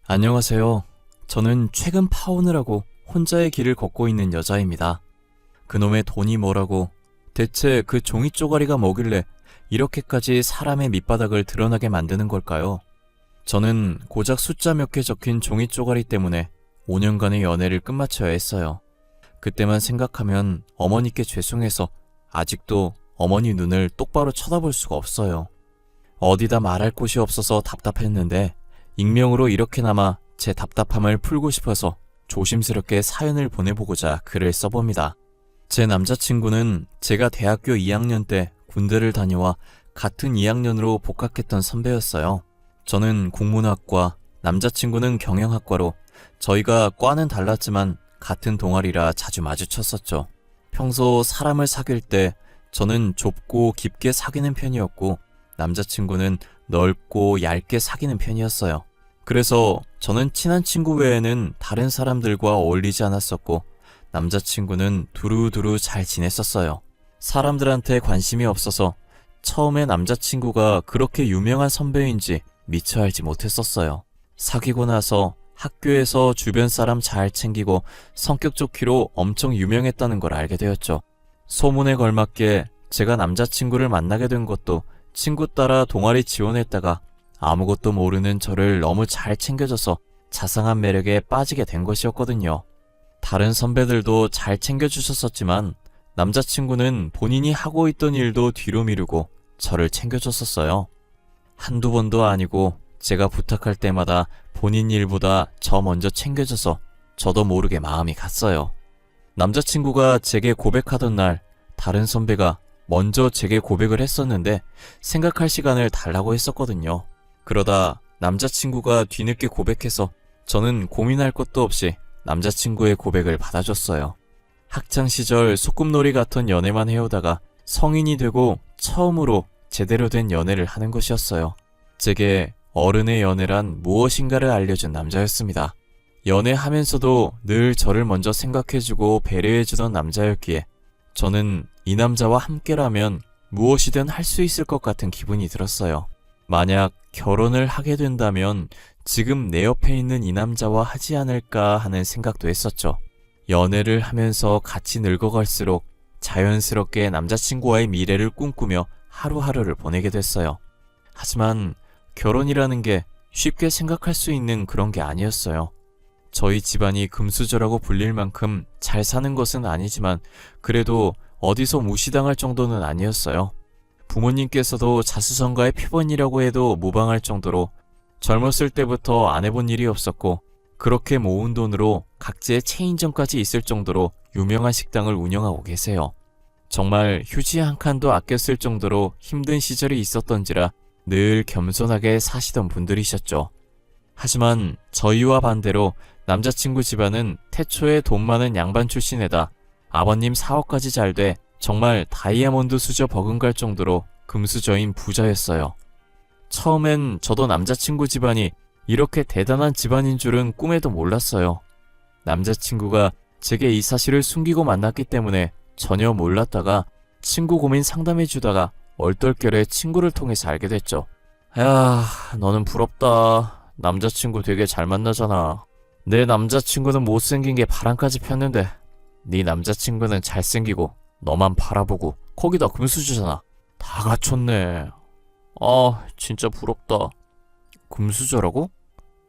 안녕하세요. 저는 최근 파혼을 하고 혼자의 길을 걷고 있는 여자입니다. 그놈의 돈이 뭐라고, 대체 그 종이 쪼가리가 뭐길래 이렇게까지 사람의 밑바닥을 드러나게 만드는 걸까요? 저는 고작 숫자 몇 개 적힌 종이 쪼가리 때문에 5년간의 연애를 끝마쳐야 했어요. 그때만 생각하면 어머니께 죄송해서 아직도 어머니 눈을 똑바로 쳐다볼 수가 없어요. 어디다 말할 곳이 없어서 답답했는데 익명으로 이렇게나마 제 답답함을 풀고 싶어서 조심스럽게 사연을 보내보고자 글을 써봅니다. 제 남자친구는 제가 대학교 2학년 때 군대를 다녀와 같은 2학년으로 복학했던 선배였어요. 저는 국문학과, 남자친구는 경영학과로 저희가 과는 달랐지만 같은 동아리라 자주 마주쳤었죠. 평소 사람을 사귈 때 저는 좁고 깊게 사귀는 편이었고 남자친구는 넓고 얇게 사귀는 편이었어요. 그래서 저는 친한 친구 외에는 다른 사람들과 어울리지 않았었고 남자친구는 두루두루 잘 지냈었어요. 사람들한테 관심이 없어서 처음에 남자친구가 그렇게 유명한 선배인지 미처 알지 못했었어요. 사귀고 나서 학교에서 주변 사람 잘 챙기고 성격 좋기로 엄청 유명했다는 걸 알게 되었죠. 소문에 걸맞게 제가 남자친구를 만나게 된 것도 친구 따라 동아리 지원했다가 아무것도 모르는 저를 너무 잘 챙겨줘서 자상한 매력에 빠지게 된 것이었거든요. 다른 선배들도 잘 챙겨주셨었지만 남자친구는 본인이 하고 있던 일도 뒤로 미루고 저를 챙겨줬었어요. 한두 번도 아니고 제가 부탁할 때마다 본인 일보다 저 먼저 챙겨줘서 저도 모르게 마음이 갔어요. 남자친구가 제게 고백하던 날 다른 선배가 먼저 제게 고백을 했었는데 생각할 시간을 달라고 했었거든요. 그러다 남자친구가 뒤늦게 고백해서 저는 고민할 것도 없이 남자친구의 고백을 받아줬어요. 학창시절 소꿉놀이 같은 연애만 해오다가 성인이 되고 처음으로 제대로 된 연애를 하는 것이었어요. 제게 어른의 연애란 무엇인가를 알려준 남자였습니다. 연애하면서도 늘 저를 먼저 생각해주고 배려해주던 남자였기에 저는 이 남자와 함께라면 무엇이든 할 수 있을 것 같은 기분이 들었어요. 만약 결혼을 하게 된다면 지금 내 옆에 있는 이 남자와 하지 않을까 하는 생각도 했었죠. 연애를 하면서 같이 늙어갈수록 자연스럽게 남자친구와의 미래를 꿈꾸며 하루하루를 보내게 됐어요. 하지만 결혼이라는 게 쉽게 생각할 수 있는 그런 게 아니었어요. 저희 집안이 금수저라고 불릴 만큼 잘 사는 것은 아니지만 그래도 어디서 무시당할 정도는 아니었어요. 부모님께서도 자수성가의 표본이라고 해도 무방할 정도로 젊었을 때부터 안 해본 일이 없었고 그렇게 모은 돈으로 각지의 체인점까지 있을 정도로 유명한 식당을 운영하고 계세요. 정말 휴지 한 칸도 아껴 쓸 정도로 힘든 시절이 있었던지라 늘 겸손하게 사시던 분들이셨죠. 하지만 저희와 반대로 남자친구 집안은 태초에 돈 많은 양반 출신에다 아버님 사업까지 잘 돼 정말 다이아몬드 수저 버금갈 정도로 금수저인 부자였어요. 처음엔 저도 남자친구 집안이 이렇게 대단한 집안인 줄은 꿈에도 몰랐어요. 남자친구가 제게 이 사실을 숨기고 만났기 때문에 전혀 몰랐다가 친구 고민 상담해주다가 얼떨결에 친구를 통해서 알게 됐죠. 야, 너는 부럽다. 남자친구 되게 잘 만나잖아. 내 남자친구는 못생긴 게 바람까지 폈는데 네 남자친구는 잘생기고 너만 바라보고 거기다 금수저잖아. 다 갖췄네. 진짜 부럽다. 금수저라고?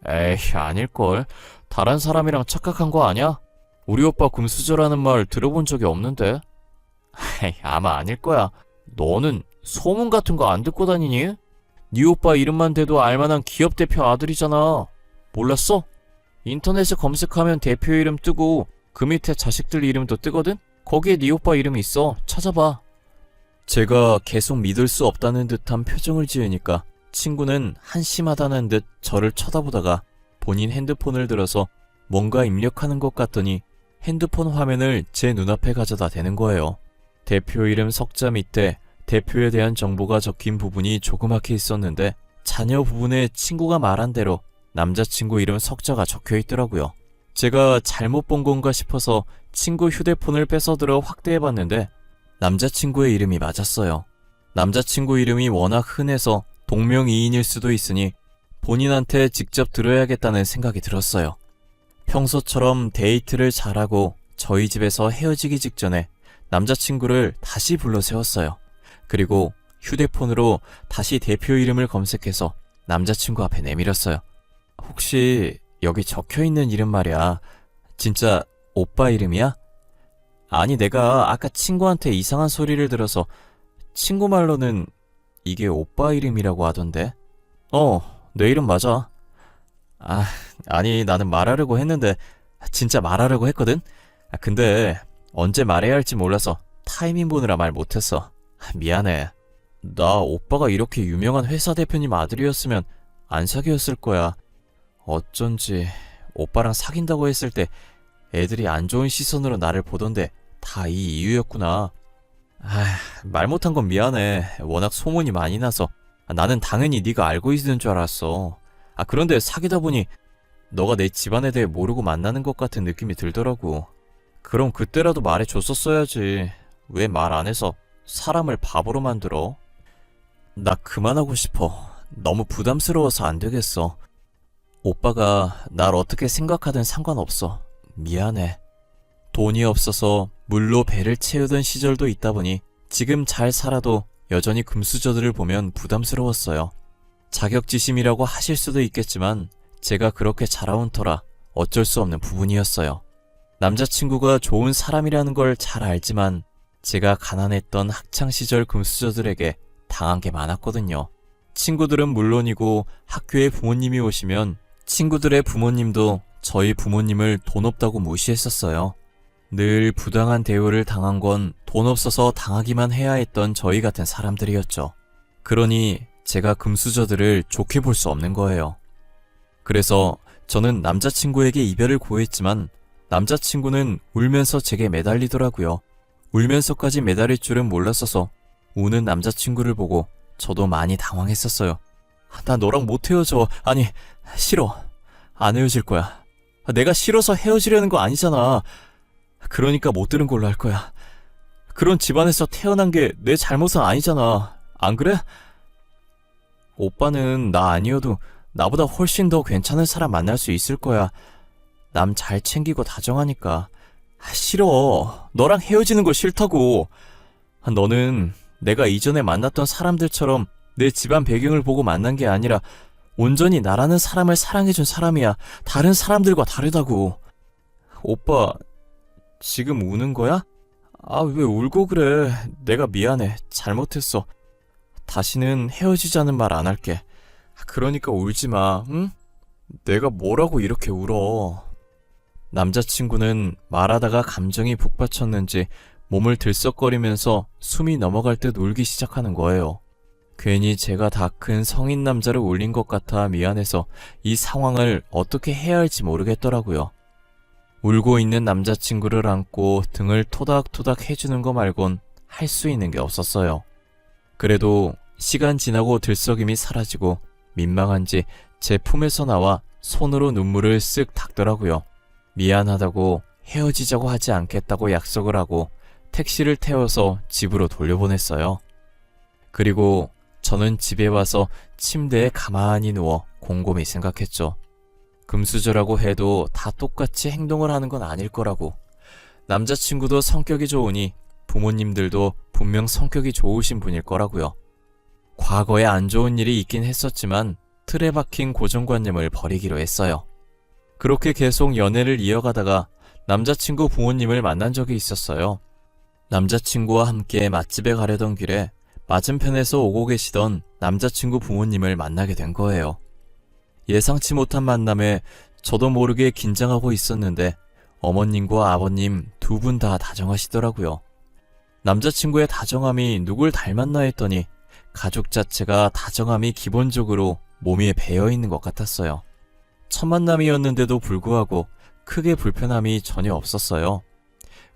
에이, 아닐걸. 다른 사람이랑 착각한 거 아냐? 우리 오빠 금수저라는 말 들어본 적이 없는데. 에이, 아마 아닐 거야. 너는 소문 같은 거 안 듣고 다니니? 네 오빠 이름만 대도 알만한 기업 대표 아들이잖아. 몰랐어? 인터넷에 검색하면 대표 이름 뜨고 그 밑에 자식들 이름도 뜨거든? 거기에 네 오빠 이름이 있어. 찾아봐. 제가 계속 믿을 수 없다는 듯한 표정을 지으니까 친구는 한심하다는 듯 저를 쳐다보다가 본인 핸드폰을 들어서 뭔가 입력하는 것 같더니 핸드폰 화면을 제 눈앞에 가져다 대는 거예요. 대표 이름 석자 밑에 대표에 대한 정보가 적힌 부분이 조그맣게 있었는데 자녀 부분에 친구가 말한 대로 남자친구 이름 석자가 적혀 있더라고요. 제가 잘못 본 건가 싶어서 친구 휴대폰을 뺏어들어 확대해봤는데 남자친구의 이름이 맞았어요. 남자친구 이름이 워낙 흔해서 동명이인일 수도 있으니 본인한테 직접 들어야겠다는 생각이 들었어요. 평소처럼 데이트를 잘하고 저희 집에서 헤어지기 직전에 남자친구를 다시 불러 세웠어요. 그리고 휴대폰으로 다시 대표 이름을 검색해서 남자친구 앞에 내밀었어요. 혹시 여기 적혀있는 이름 말이야, 진짜 오빠 이름이야? 아니, 내가 아까 친구한테 이상한 소리를 들어서 친구 말로는 이게 오빠 이름이라고 하던데. 내 이름 맞아. 아니, 나는 말하려고 했는데 진짜 말하려고 했거든? 근데 언제 말해야 할지 몰라서 타이밍 보느라 말 못했어. 미안해. 나 오빠가 이렇게 유명한 회사 대표님 아들이었으면 안 사귀었을 거야. 어쩐지 오빠랑 사귄다고 했을 때 애들이 안 좋은 시선으로 나를 보던데 다 이 이유였구나. 말 못한 건 미안해. 워낙 소문이 많이 나서. 나는 당연히 네가 알고 있는 줄 알았어. 그런데 사귀다 보니 너가 내 집안에 대해 모르고 만나는 것 같은 느낌이 들더라고. 그럼 그때라도 말해줬었어야지. 왜 말 안 해서 사람을 바보로 만들어? 나 그만하고 싶어. 너무 부담스러워서 안 되겠어. 오빠가 날 어떻게 생각하든 상관없어. 미안해. 돈이 없어서 물로 배를 채우던 시절도 있다 보니 지금 잘 살아도 여전히 금수저들을 보면 부담스러웠어요. 자격지심이라고 하실 수도 있겠지만 제가 그렇게 자라온 터라 어쩔 수 없는 부분이었어요. 남자친구가 좋은 사람이라는 걸 잘 알지만 제가 가난했던 학창시절 금수저들에게 당한 게 많았거든요. 친구들은 물론이고 학교에 부모님이 오시면 친구들의 부모님도 저희 부모님을 돈 없다고 무시했었어요. 늘 부당한 대우를 당한 건 돈 없어서 당하기만 해야 했던 저희 같은 사람들이었죠. 그러니 제가 금수저들을 좋게 볼 수 없는 거예요. 그래서 저는 남자친구에게 이별을 고했지만 남자친구는 울면서 제게 매달리더라고요. 울면서까지 매달릴 줄은 몰랐어서 우는 남자친구를 보고 저도 많이 당황했었어요. 나 너랑 못 헤어져. 아니, 싫어. 안 헤어질 거야. 내가 싫어서 헤어지려는 거 아니잖아. 그러니까 못 들은 걸로 할 거야. 그런 집안에서 태어난 게 내 잘못은 아니잖아. 안 그래? 오빠는 나 아니어도 나보다 훨씬 더 괜찮은 사람 만날 수 있을 거야. 남 잘 챙기고 다정하니까. 싫어. 너랑 헤어지는 거 싫다고. 너는 내가 이전에 만났던 사람들처럼 내 집안 배경을 보고 만난 게 아니라 온전히 나라는 사람을 사랑해준 사람이야. 다른 사람들과 다르다고. 오빠, 지금 우는 거야? 왜 울고 그래. 내가 미안해. 잘못했어. 다시는 헤어지자는 말 안 할게. 그러니까 울지 마, 응? 내가 뭐라고 이렇게 울어. 남자친구는 말하다가 감정이 북받쳤는지 몸을 들썩거리면서 숨이 넘어갈 듯 울기 시작하는 거예요. 괜히 제가 다 큰 성인 남자를 울린 것 같아 미안해서 이 상황을 어떻게 해야 할지 모르겠더라고요. 울고 있는 남자친구를 안고 등을 토닥토닥 해주는 거 말곤 할 수 있는 게 없었어요. 그래도 시간 지나고 들썩임이 사라지고 민망한지 제 품에서 나와 손으로 눈물을 쓱 닦더라고요. 미안하다고 헤어지자고 하지 않겠다고 약속을 하고 택시를 태워서 집으로 돌려보냈어요. 그리고 저는 집에 와서 침대에 가만히 누워 곰곰이 생각했죠. 금수저라고 해도 다 똑같이 행동을 하는 건 아닐 거라고. 남자친구도 성격이 좋으니 부모님들도 분명 성격이 좋으신 분일 거라고요. 과거에 안 좋은 일이 있긴 했었지만 틀에 박힌 고정관념을 버리기로 했어요. 그렇게 계속 연애를 이어가다가 남자친구 부모님을 만난 적이 있었어요. 남자친구와 함께 맛집에 가려던 길에 맞은편에서 오고 계시던 남자친구 부모님을 만나게 된 거예요. 예상치 못한 만남에 저도 모르게 긴장하고 있었는데 어머님과 아버님 두 분 다 다정하시더라고요. 남자친구의 다정함이 누굴 닮았나 했더니 가족 자체가 다정함이 기본적으로 몸에 배어있는 것 같았어요. 첫 만남이었는데도 불구하고 크게 불편함이 전혀 없었어요.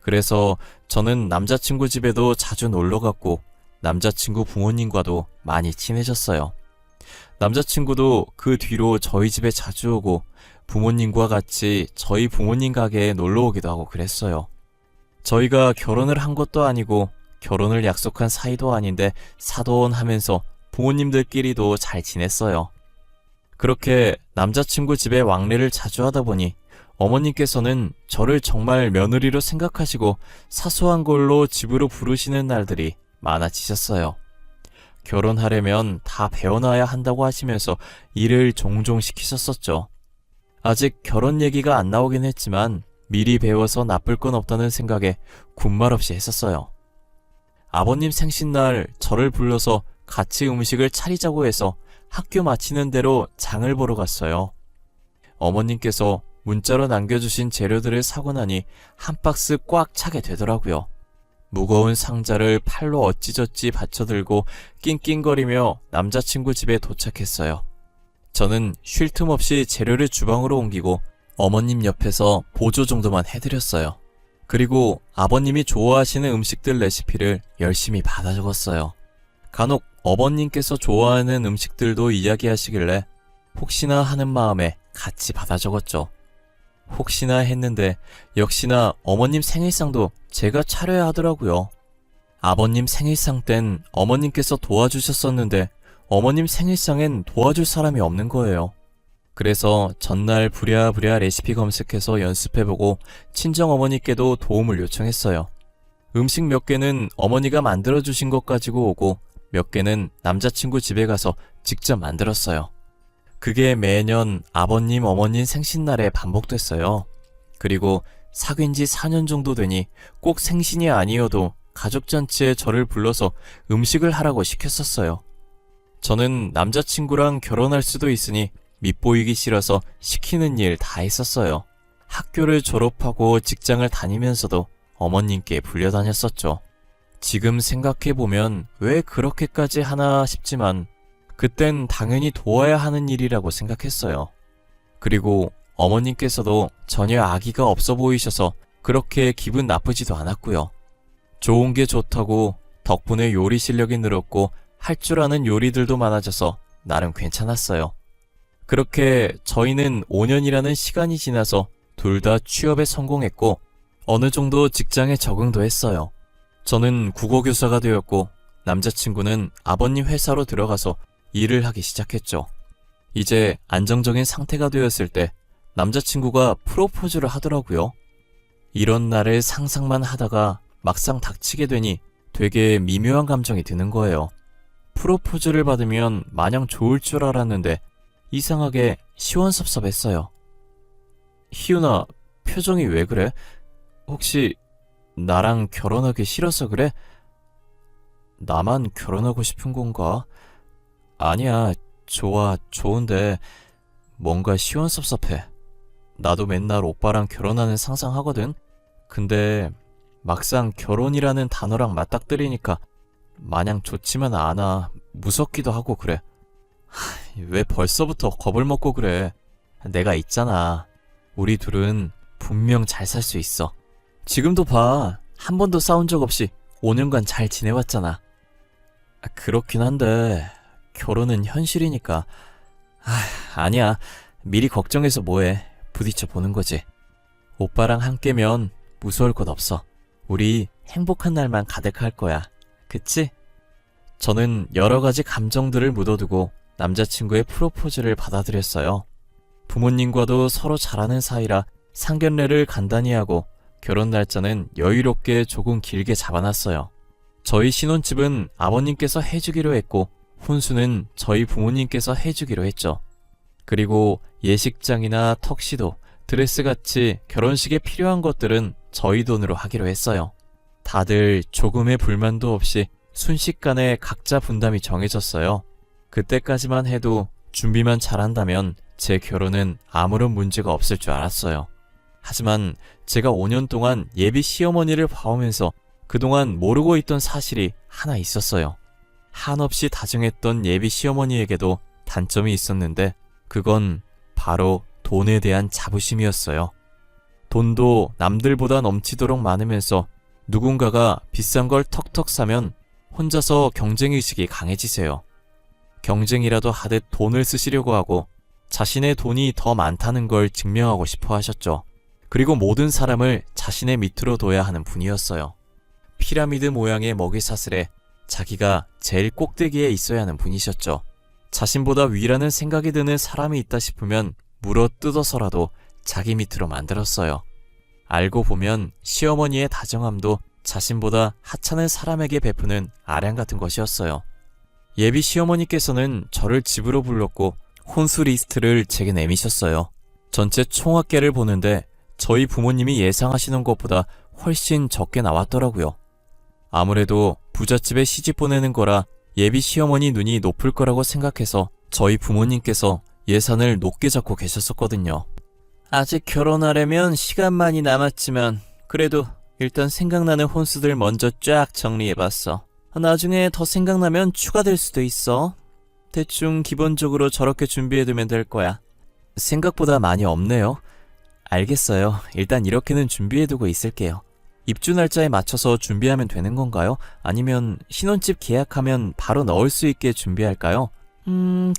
그래서 저는 남자친구 집에도 자주 놀러갔고 남자친구 부모님과도 많이 친해졌어요. 남자친구도 그 뒤로 저희 집에 자주 오고 부모님과 같이 저희 부모님 가게에 놀러 오기도 하고 그랬어요. 저희가 결혼을 한 것도 아니고 결혼을 약속한 사이도 아닌데 사돈하면서 부모님들끼리도 잘 지냈어요. 그렇게 남자친구 집에 왕래를 자주 하다 보니 어머님께서는 저를 정말 며느리로 생각하시고 사소한 걸로 집으로 부르시는 날들이 많아지셨어요. 결혼하려면 다 배워놔야 한다고 하시면서 일을 종종 시키셨었죠. 아직 결혼 얘기가 안 나오긴 했지만 미리 배워서 나쁠 건 없다는 생각에 군말 없이 했었어요. 아버님 생신날 저를 불러서 같이 음식을 차리자고 해서 학교 마치는 대로 장을 보러 갔어요. 어머님께서 문자로 남겨주신 재료들을 사고 나니 한 박스 꽉 차게 되더라고요. 무거운 상자를 팔로 어찌저찌 받쳐들고 낑낑거리며 남자친구 집에 도착했어요. 저는 쉴 틈 없이 재료를 주방으로 옮기고 어머님 옆에서 보조 정도만 해드렸어요. 그리고 아버님이 좋아하시는 음식들 레시피를 열심히 받아 적었어요. 간혹 어머님께서 좋아하는 음식들도 이야기하시길래 혹시나 하는 마음에 같이 받아 적었죠. 혹시나 했는데 역시나 어머님 생일상도 제가 차려야 하더라고요. 아버님 생일상 땐 어머님께서 도와주셨었는데 어머님 생일상엔 도와줄 사람이 없는 거예요. 그래서 전날 부랴부랴 레시피 검색해서 연습해보고 친정어머니께도 도움을 요청했어요. 음식 몇 개는 어머니가 만들어주신 것 가지고 오고 몇 개는 남자친구 집에 가서 직접 만들었어요. 그게 매년 아버님, 어머님 생신날에 반복됐어요. 그리고 사귄 지 4년 정도 되니 꼭 생신이 아니어도 가족잔치에 저를 불러서 음식을 하라고 시켰었어요. 저는 남자친구랑 결혼할 수도 있으니 밉보이기 싫어서 시키는 일 다 했었어요. 학교를 졸업하고 직장을 다니면서도 어머님께 불려다녔었죠. 지금 생각해보면 왜 그렇게까지 하나 싶지만 그땐 당연히 도와야 하는 일이라고 생각했어요. 그리고 어머님께서도 전혀 악의가 없어 보이셔서 그렇게 기분 나쁘지도 않았고요. 좋은 게 좋다고 덕분에 요리 실력이 늘었고 할 줄 아는 요리들도 많아져서 나름 괜찮았어요. 그렇게 저희는 5년이라는 시간이 지나서 둘 다 취업에 성공했고 어느 정도 직장에 적응도 했어요. 저는 국어교사가 되었고 남자친구는 아버님 회사로 들어가서 일을 하기 시작했죠. 이제 안정적인 상태가 되었을 때 남자친구가 프로포즈를 하더라고요. 이런 날을 상상만 하다가 막상 닥치게 되니 되게 미묘한 감정이 드는 거예요. 프로포즈를 받으면 마냥 좋을 줄 알았는데 이상하게 시원섭섭했어요. 희윤아, 표정이 왜 그래? 혹시 나랑 결혼하기 싫어서 그래? 나만 결혼하고 싶은 건가? 아니야, 좋아, 좋은데 뭔가 시원섭섭해. 나도 맨날 오빠랑 결혼하는 상상하거든? 근데 막상 결혼이라는 단어랑 맞닥뜨리니까 마냥 좋지만 않아. 무섭기도 하고 그래. 왜 벌써부터 겁을 먹고 그래? 내가 있잖아. 우리 둘은 분명 잘 살 수 있어. 지금도 봐. 한 번도 싸운 적 없이 5년간 잘 지내왔잖아. 그렇긴 한데 결혼은 현실이니까. 아니야. 미리 걱정해서 뭐해. 부딪혀 보는 거지. 오빠랑 함께면 무서울 것 없어. 우리 행복한 날만 가득할 거야. 그치? 저는 여러 가지 감정들을 묻어두고 남자친구의 프로포즈를 받아들였어요. 부모님과도 서로 잘하는 사이라 상견례를 간단히 하고 결혼 날짜는 여유롭게 조금 길게 잡아놨어요. 저희 신혼집은 아버님께서 해주기로 했고 혼수는 저희 부모님께서 해주기로 했죠. 그리고 예식장이나 턱시도, 드레스같이 결혼식에 필요한 것들은 저희 돈으로 하기로 했어요. 다들 조금의 불만도 없이 순식간에 각자 분담이 정해졌어요. 그때까지만 해도 준비만 잘한다면 제 결혼은 아무런 문제가 없을 줄 알았어요. 하지만 제가 5년 동안 예비 시어머니를 봐오면서 그동안 모르고 있던 사실이 하나 있었어요. 한없이 다정했던 예비 시어머니에게도 단점이 있었는데 그건 바로 돈에 대한 자부심이었어요. 돈도 남들보다 넘치도록 많으면서 누군가가 비싼 걸 턱턱 사면 혼자서 경쟁의식이 강해지세요. 경쟁이라도 하듯 돈을 쓰시려고 하고 자신의 돈이 더 많다는 걸 증명하고 싶어 하셨죠. 그리고 모든 사람을 자신의 밑으로 둬야 하는 분이었어요. 피라미드 모양의 먹이사슬에 자기가 제일 꼭대기에 있어야 하는 분이셨죠. 자신보다 위라는 생각이 드는 사람이 있다 싶으면 물어 뜯어서라도 자기 밑으로 만들었어요. 알고 보면 시어머니의 다정함도 자신보다 하찮은 사람에게 베푸는 아량 같은 것이었어요. 예비 시어머니께서는 저를 집으로 불렀고 혼수 리스트를 제게 내미셨어요. 전체 총합계를 보는데 저희 부모님이 예상하시는 것보다 훨씬 적게 나왔더라고요. 아무래도 부잣집에 시집 보내는 거라 예비 시어머니 눈이 높을 거라고 생각해서 저희 부모님께서 예산을 높게 잡고 계셨었거든요. 아직 결혼하려면 시간만이 남았지만 그래도 일단 생각나는 혼수들 먼저 쫙 정리해봤어. 나중에 더 생각나면 추가될 수도 있어. 대충 기본적으로 저렇게 준비해두면 될 거야. 생각보다 많이 없네요. 알겠어요. 일단 이렇게는 준비해두고 있을게요. 입주 날짜에 맞춰서 준비하면 되는 건가요? 아니면 신혼집 계약하면 바로 넣을 수 있게 준비할까요?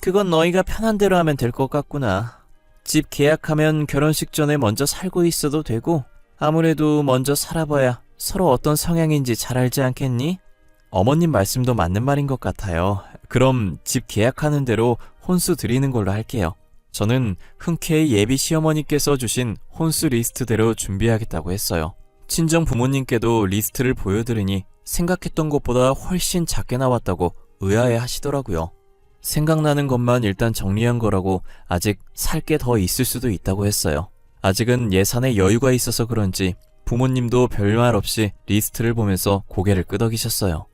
그건 너희가 편한 대로 하면 될 것 같구나. 집 계약하면 결혼식 전에 먼저 살고 있어도 되고 아무래도 먼저 살아봐야 서로 어떤 성향인지 잘 알지 않겠니? 어머님 말씀도 맞는 말인 것 같아요. 그럼 집 계약하는 대로 혼수 드리는 걸로 할게요. 저는 흔쾌히 예비 시어머니께서 주신 혼수 리스트대로 준비하겠다고 했어요. 친정 부모님께도 리스트를 보여드리니 생각했던 것보다 훨씬 작게 나왔다고 의아해 하시더라고요. 생각나는 것만 일단 정리한 거라고 아직 살 게 더 있을 수도 있다고 했어요. 아직은 예산에 여유가 있어서 그런지 부모님도 별말 없이 리스트를 보면서 고개를 끄덕이셨어요.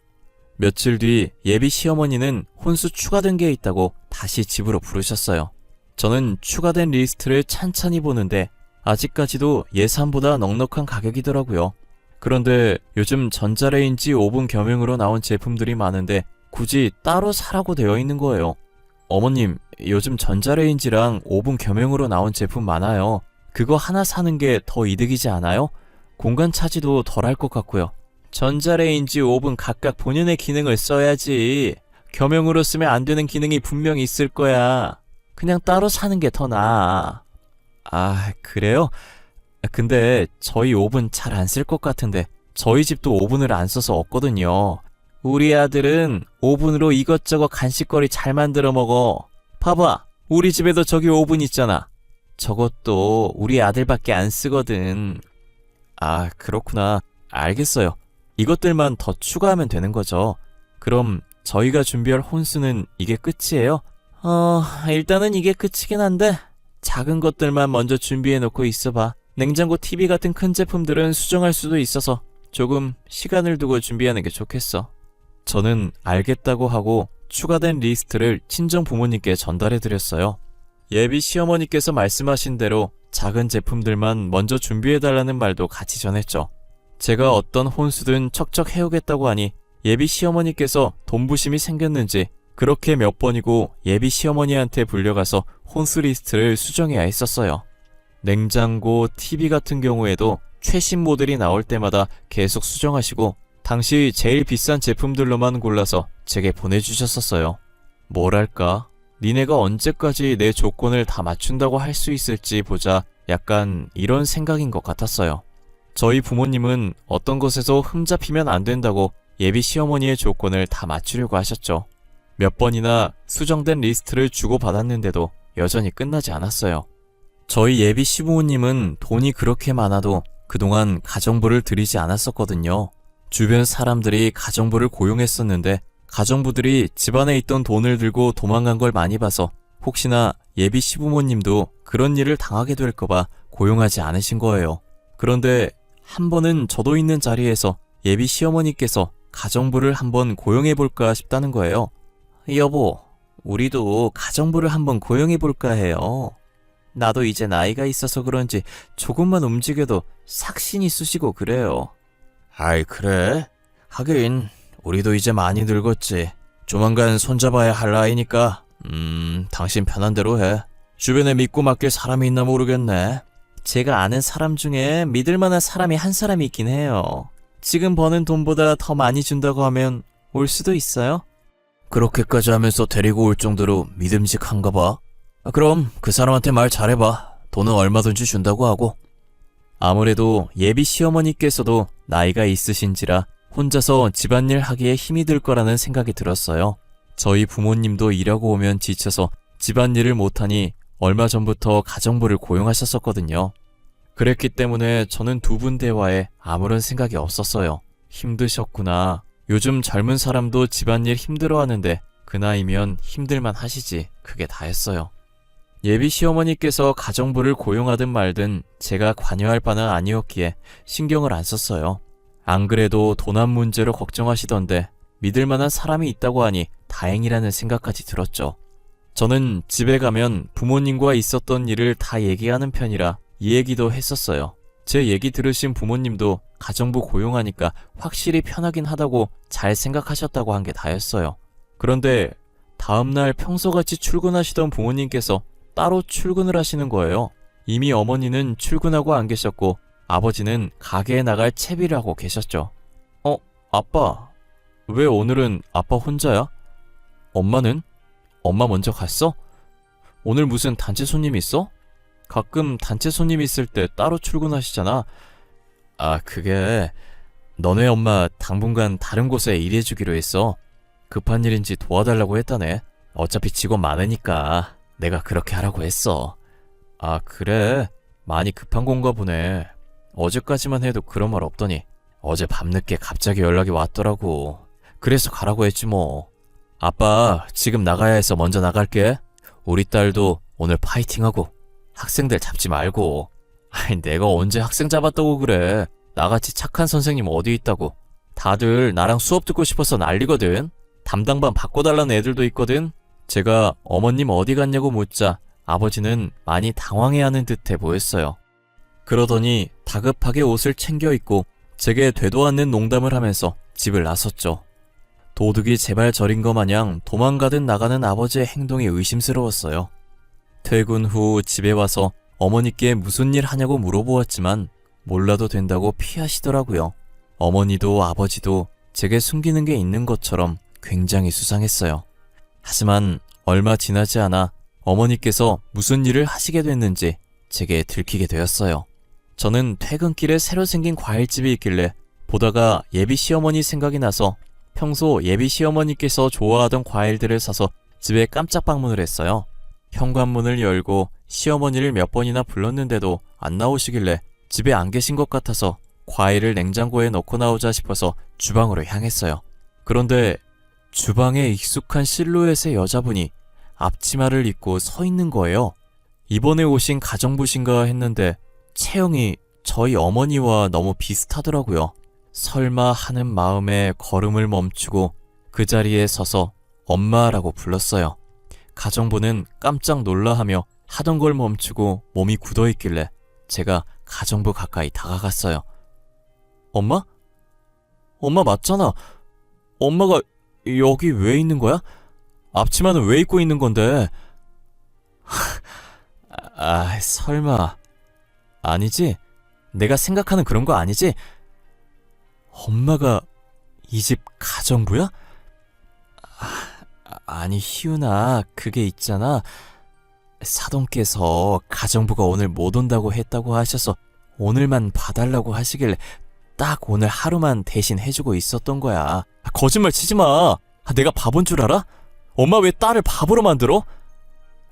며칠 뒤 예비 시어머니는 혼수 추가된 게 있다고 다시 집으로 부르셨어요. 저는 추가된 리스트를 찬찬히 보는데 아직까지도 예산보다 넉넉한 가격이더라고요. 그런데 요즘 전자레인지 오븐 겸용으로 나온 제품들이 많은데 굳이 따로 사라고 되어 있는 거예요. 어머님, 요즘 전자레인지랑 오븐 겸용으로 나온 제품 많아요. 그거 하나 사는 게 더 이득이지 않아요? 공간 차지도 덜 할 것 같고요. 전자레인지, 오븐 각각 본연의 기능을 써야지. 겸용으로 쓰면 안 되는 기능이 분명히 있을 거야. 그냥 따로 사는 게 더 나아. 아, 그래요? 근데 저희 오븐 잘 안 쓸 것 같은데 저희 집도 오븐을 안 써서 없거든요. 우리 아들은 오븐으로 이것저것 간식거리 잘 만들어 먹어. 봐봐, 우리 집에도 저기 오븐 있잖아. 저것도 우리 아들밖에 안 쓰거든. 아, 그렇구나. 알겠어요. 이것들만 더 추가하면 되는 거죠. 그럼 저희가 준비할 혼수는 이게 끝이에요? 일단은 이게 끝이긴 한데 작은 것들만 먼저 준비해놓고 있어봐. 냉장고, TV 같은 큰 제품들은 수정할 수도 있어서 조금 시간을 두고 준비하는 게 좋겠어. 저는 알겠다고 하고 추가된 리스트를 친정 부모님께 전달해드렸어요. 예비 시어머니께서 말씀하신 대로 작은 제품들만 먼저 준비해달라는 말도 같이 전했죠. 제가 어떤 혼수든 척척 해오겠다고 하니 예비 시어머니께서 돈부심이 생겼는지 그렇게 몇 번이고 예비 시어머니한테 불려가서 혼수 리스트를 수정해야 했었어요. 냉장고, TV 같은 경우에도 최신 모델이 나올 때마다 계속 수정하시고 당시 제일 비싼 제품들로만 골라서 제게 보내주셨었어요. 뭐랄까, 니네가 언제까지 내 조건을 다 맞춘다고 할 수 있을지 보자, 약간 이런 생각인 것 같았어요. 저희 부모님은 어떤 것에서 흠잡히면 안 된다고 예비 시어머니의 조건을 다 맞추려고 하셨죠. 몇 번이나 수정된 리스트를 주고받았는데도 여전히 끝나지 않았어요. 저희 예비 시부모님은 돈이 그렇게 많아도 그동안 가정부를 들이지 않았었거든요. 주변 사람들이 가정부를 고용했었는데 가정부들이 집안에 있던 돈을 들고 도망간 걸 많이 봐서 혹시나 예비 시부모님도 그런 일을 당하게 될까봐 고용하지 않으신 거예요. 그런데 한 번은 저도 있는 자리에서 예비 시어머니께서 가정부를 한번 고용해볼까 싶다는 거예요. 여보, 우리도 가정부를 한번 고용해볼까 해요. 나도 이제 나이가 있어서 그런지 조금만 움직여도 삭신이 쑤시고 그래요. 아이, 그래? 하긴 우리도 이제 많이 늙었지. 조만간 손잡아야 할 나이니까 당신 편한 대로 해. 주변에 믿고 맡길 사람이 있나 모르겠네. 제가 아는 사람 중에 믿을 만한 사람이 한 사람이 있긴 해요. 지금 버는 돈보다 더 많이 준다고 하면 올 수도 있어요. 그렇게까지 하면서 데리고 올 정도로 믿음직한가 봐. 그럼 그 사람한테 말 잘해봐. 돈은 얼마든지 준다고 하고. 아무래도 예비 시어머니께서도 나이가 있으신지라 혼자서 집안일 하기에 힘이 들 거라는 생각이 들었어요. 저희 부모님도 일하고 오면 지쳐서 집안일을 못하니 얼마 전부터 가정부를 고용하셨었거든요. 그랬기 때문에 저는 두 분 대화에 아무런 생각이 없었어요. 힘드셨구나. 요즘 젊은 사람도 집안일 힘들어하는데 그 나이면 힘들만 하시지. 그게 다였어요. 예비 시어머니께서 가정부를 고용하든 말든 제가 관여할 바는 아니었기에 신경을 안 썼어요. 안 그래도 돈안 문제로 걱정하시던데 믿을 만한 사람이 있다고 하니 다행이라는 생각까지 들었죠. 저는 집에 가면 부모님과 있었던 일을 다 얘기하는 편이라 이 얘기도 했었어요. 제 얘기 들으신 부모님도 가정부 고용하니까 확실히 편하긴 하다고 잘 생각하셨다고 한 게 다였어요. 그런데 다음날 평소같이 출근하시던 부모님께서 따로 출근을 하시는 거예요. 이미 어머니는 출근하고 안 계셨고 아버지는 가게에 나갈 채비를 하고 계셨죠. 아빠, 왜 오늘은 아빠 혼자야? 엄마는? 엄마 먼저 갔어? 오늘 무슨 단체 손님 있어? 가끔 단체 손님 있을 때 따로 출근하시잖아. 그게 너네 엄마 당분간 다른 곳에 일해주기로 했어. 급한 일인지 도와달라고 했다네. 어차피 직원 많으니까 내가 그렇게 하라고 했어. 그래? 많이 급한 건가 보네. 어제까지만 해도 그런 말 없더니 어제 밤늦게 갑자기 연락이 왔더라고. 그래서 가라고 했지 뭐. 아빠 지금 나가야 해서 먼저 나갈게. 우리 딸도 오늘 파이팅하고 학생들 잡지 말고. 내가 언제 학생 잡았다고 그래. 나같이 착한 선생님 어디 있다고. 다들 나랑 수업 듣고 싶어서 난리거든. 담당반 바꿔달라는 애들도 있거든. 제가 어머님 어디 갔냐고 묻자 아버지는 많이 당황해하는 듯해 보였어요. 그러더니 다급하게 옷을 챙겨 입고 제게 되도 않는 농담을 하면서 집을 나섰죠. 도둑이 제발 저린 것 마냥 도망가듯 나가는 아버지의 행동이 의심스러웠어요. 퇴근 후 집에 와서 어머니께 무슨 일 하냐고 물어보았지만 몰라도 된다고 피하시더라고요. 어머니도 아버지도 제게 숨기는 게 있는 것처럼 굉장히 수상했어요. 하지만 얼마 지나지 않아 어머니께서 무슨 일을 하시게 됐는지 제게 들키게 되었어요. 저는 퇴근길에 새로 생긴 과일집이 있길래 보다가 예비 시어머니 생각이 나서 평소 예비 시어머니께서 좋아하던 과일들을 사서 집에 깜짝 방문을 했어요. 현관문을 열고 시어머니를 몇 번이나 불렀는데도 안 나오시길래 집에 안 계신 것 같아서 과일을 냉장고에 넣고 나오자 싶어서 주방으로 향했어요. 그런데 주방에 익숙한 실루엣의 여자분이 앞치마를 입고 서 있는 거예요. 이번에 오신 가정부신가 했는데 체형이 저희 어머니와 너무 비슷하더라고요. 설마 하는 마음에 걸음을 멈추고 그 자리에 서서 엄마라고 불렀어요. 가정부는 깜짝 놀라하며 하던 걸 멈추고 몸이 굳어있길래 제가 가정부 가까이 다가갔어요. 엄마? 엄마 맞잖아. 엄마가 여기 왜 있는 거야? 앞치마는 왜 입고 있는 건데? 설마. 아니지? 내가 생각하는 그런 거 아니지? 엄마가 이 집 가정부야? 아니 희훈아, 그게 있잖아. 사돈께서 가정부가 오늘 못 온다고 했다고 하셔서 오늘만 봐달라고 하시길래 딱 오늘 하루만 대신 해주고 있었던 거야. 거짓말 치지 마. 내가 바본 줄 알아? 엄마 왜 딸을 바보로 만들어?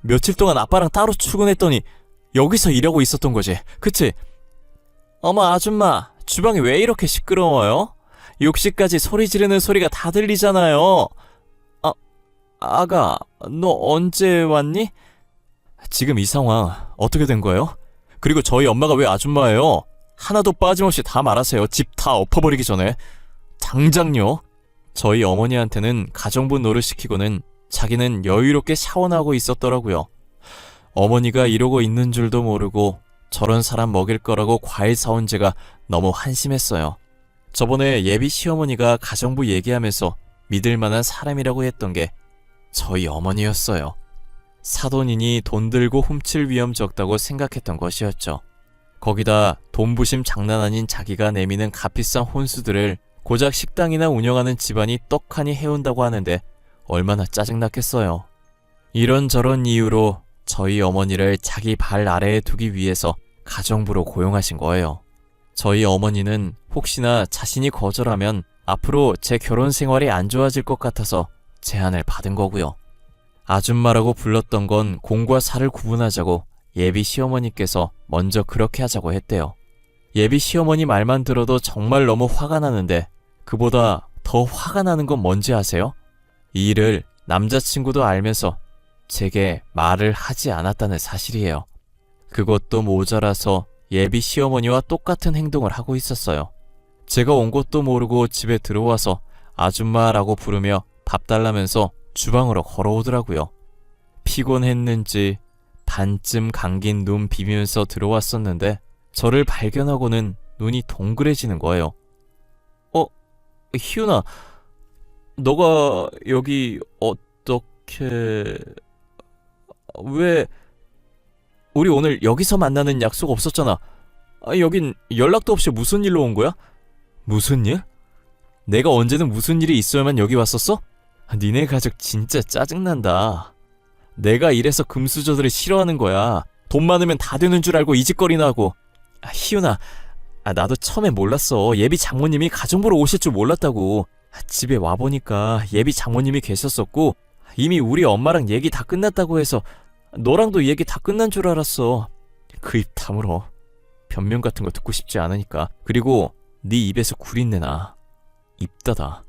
며칠 동안 아빠랑 따로 출근했더니 여기서 일하고 있었던 거지, 그치? 어머 아줌마, 주방이 왜 이렇게 시끄러워요? 욕실까지 소리 지르는 소리가 다 들리잖아요. 아가, 너 언제 왔니? 지금 이 상황 어떻게 된 거예요? 그리고 저희 엄마가 왜 아줌마예요? 하나도 빠짐없이 다 말하세요. 집 다 엎어버리기 전에. 당장요. 저희 어머니한테는 가정부 노릇시키고는 자기는 여유롭게 샤워나고 있었더라고요. 어머니가 이러고 있는 줄도 모르고 저런 사람 먹일 거라고 과일 사온 제가 너무 한심했어요. 저번에 예비 시어머니가 가정부 얘기하면서 믿을 만한 사람이라고 했던 게 저희 어머니였어요. 사돈이니 돈 들고 훔칠 위험 적다고 생각했던 것이었죠. 거기다 돈부심 장난 아닌 자기가 내미는 값비싼 혼수들을 고작 식당이나 운영하는 집안이 떡하니 해온다고 하는데 얼마나 짜증났겠어요. 이런저런 이유로 저희 어머니를 자기 발 아래에 두기 위해서 가정부로 고용하신 거예요. 저희 어머니는 혹시나 자신이 거절하면 앞으로 제 결혼 생활이 안 좋아질 것 같아서 제안을 받은 거고요. 아줌마라고 불렀던 건 공과 사를 구분하자고 예비 시어머니께서 먼저 그렇게 하자고 했대요. 예비 시어머니 말만 들어도 정말 너무 화가 나는데 그보다 더 화가 나는 건 뭔지 아세요? 이 일을 남자친구도 알면서 제게 말을 하지 않았다는 사실이에요. 그것도 모자라서 예비 시어머니와 똑같은 행동을 하고 있었어요. 제가 온 것도 모르고 집에 들어와서 아줌마라고 부르며 밥 달라면서 주방으로 걸어오더라고요. 피곤했는지 반쯤 감긴 눈 비비면서 들어왔었는데 저를 발견하고는 눈이 동그래지는 거예요. 희훈아, 너가 여기 어떻게... 왜... 우리 오늘 여기서 만나는 약속 없었잖아. 여긴 연락도 없이 무슨 일로 온 거야? 무슨 일? 내가 언제는 무슨 일이 있어야만 여기 왔었어? 니네 가족 진짜 짜증난다. 내가 이래서 금수저들을 싫어하는 거야. 돈 많으면 다 되는 줄 알고 이 짓거리나 하고. 희훈아, 나도 처음에 몰랐어. 예비 장모님이 가정 보러 오실 줄 몰랐다고. 집에 와보니까 예비 장모님이 계셨었고 이미 우리 엄마랑 얘기 다 끝났다고 해서 너랑도 얘기 다 끝난 줄 알았어. 그 입 다물어. 변명 같은 거 듣고 싶지 않으니까. 그리고 네 입에서 구린내 나. 입 닫아.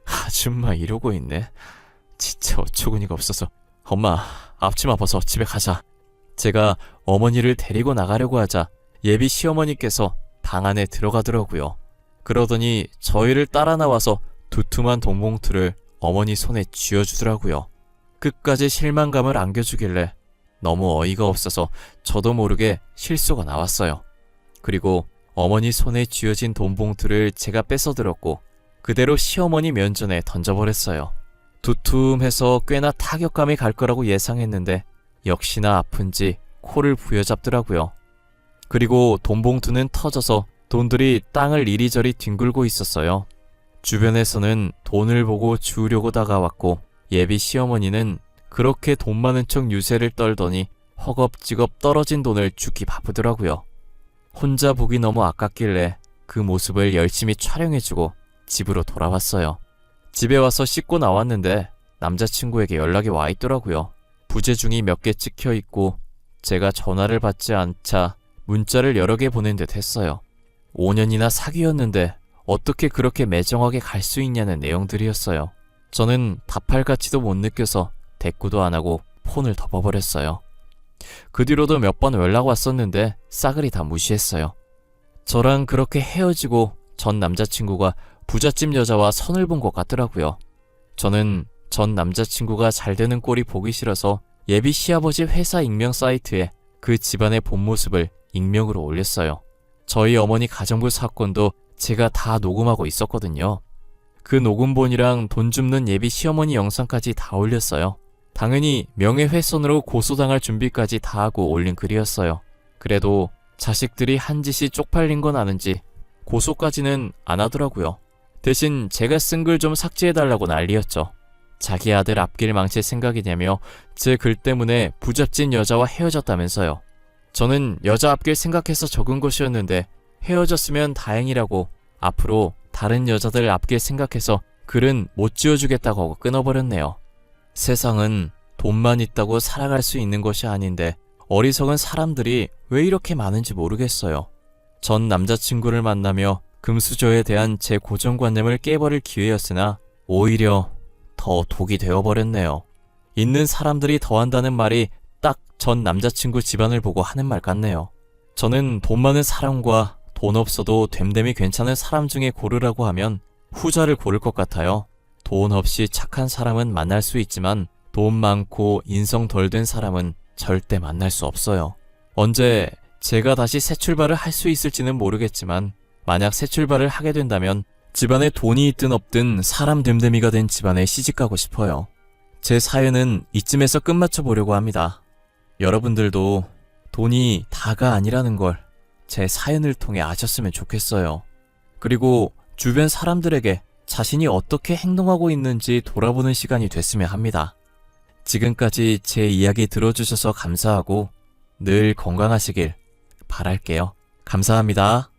아줌마 이러고 있네. 진짜 어처구니가 없어서. 엄마, 앞치마 벗어. 집에 가자. 제가 어머니를 데리고 나가려고 하자 예비 시어머니께서 방 안에 들어가더라고요. 그러더니 저희를 따라 나와서 두툼한 돈봉투를 어머니 손에 쥐어주더라고요. 끝까지 실망감을 안겨주길래 너무 어이가 없어서 저도 모르게 실수가 나왔어요. 그리고 어머니 손에 쥐어진 돈봉투를 제가 뺏어들었고 그대로 시어머니 면전에 던져버렸어요. 두툼해서 꽤나 타격감이 갈 거라고 예상했는데 역시나 아픈지 코를 부여잡더라고요. 그리고 돈봉투는 터져서 돈들이 땅을 이리저리 뒹굴고 있었어요. 주변에서는 돈을 보고 주우려고 다가왔고 예비 시어머니는 그렇게 돈 많은 척 유세를 떨더니 허겁지겁 떨어진 돈을 주기 바쁘더라고요. 혼자 보기 너무 아깝길래 그 모습을 열심히 촬영해주고 집으로 돌아왔어요. 집에 와서 씻고 나왔는데 남자친구에게 연락이 와 있더라고요. 부재중이 몇 개 찍혀 있고 제가 전화를 받지 않자 문자를 여러 개 보낸 듯 했어요. 5년이나 사귀었는데 어떻게 그렇게 매정하게 갈 수 있냐는 내용들이었어요. 저는 답할 가치도 못 느껴서 대꾸도 안 하고 폰을 덮어버렸어요. 그 뒤로도 몇 번 연락 왔었는데 싸그리 다 무시했어요. 저랑 그렇게 헤어지고 전 남자친구가 부잣집 여자와 선을 본 것 같더라고요. 저는 전 남자친구가 잘 되는 꼴이 보기 싫어서 예비 시아버지 회사 익명 사이트에 그 집안의 본 모습을 익명으로 올렸어요. 저희 어머니 가정부 사건도 제가 다 녹음하고 있었거든요. 그 녹음본이랑 돈 줍는 예비 시어머니 영상까지 다 올렸어요. 당연히 명예훼손으로 고소당할 준비까지 다 하고 올린 글이었어요. 그래도 자식들이 한 짓이 쪽팔린 건 아는지 고소까지는 안 하더라고요. 대신 제가 쓴 글 좀 삭제해달라고 난리였죠. 자기 아들 앞길 망칠 생각이냐며 제 글 때문에 부잣집 여자와 헤어졌다면서요. 저는 여자 앞길 생각해서 적은 것이었는데 헤어졌으면 다행이라고 앞으로 다른 여자들 앞길 생각해서 글은 못 지워주겠다고 하고 끊어버렸네요. 세상은 돈만 있다고 살아갈 수 있는 것이 아닌데 어리석은 사람들이 왜 이렇게 많은지 모르겠어요. 전 남자친구를 만나며 금수저에 대한 제 고정관념을 깨버릴 기회였으나 오히려 더 독이 되어버렸네요. 있는 사람들이 더한다는 말이 딱 전 남자친구 집안을 보고 하는 말 같네요. 저는 돈 많은 사람과 돈 없어도 됨됨이 괜찮은 사람 중에 고르라고 하면 후자를 고를 것 같아요. 돈 없이 착한 사람은 만날 수 있지만 돈 많고 인성 덜 된 사람은 절대 만날 수 없어요. 언제 제가 다시 새 출발을 할 수 있을지는 모르겠지만 만약 새 출발을 하게 된다면 집안에 돈이 있든 없든 사람 됨됨이가 된 집안에 시집가고 싶어요. 제 사연은 이쯤에서 끝마쳐 보려고 합니다. 여러분들도 돈이 다가 아니라는 걸 제 사연을 통해 아셨으면 좋겠어요. 그리고 주변 사람들에게 자신이 어떻게 행동하고 있는지 돌아보는 시간이 됐으면 합니다. 지금까지 제 이야기 들어주셔서 감사하고 늘 건강하시길 바랄게요. 감사합니다.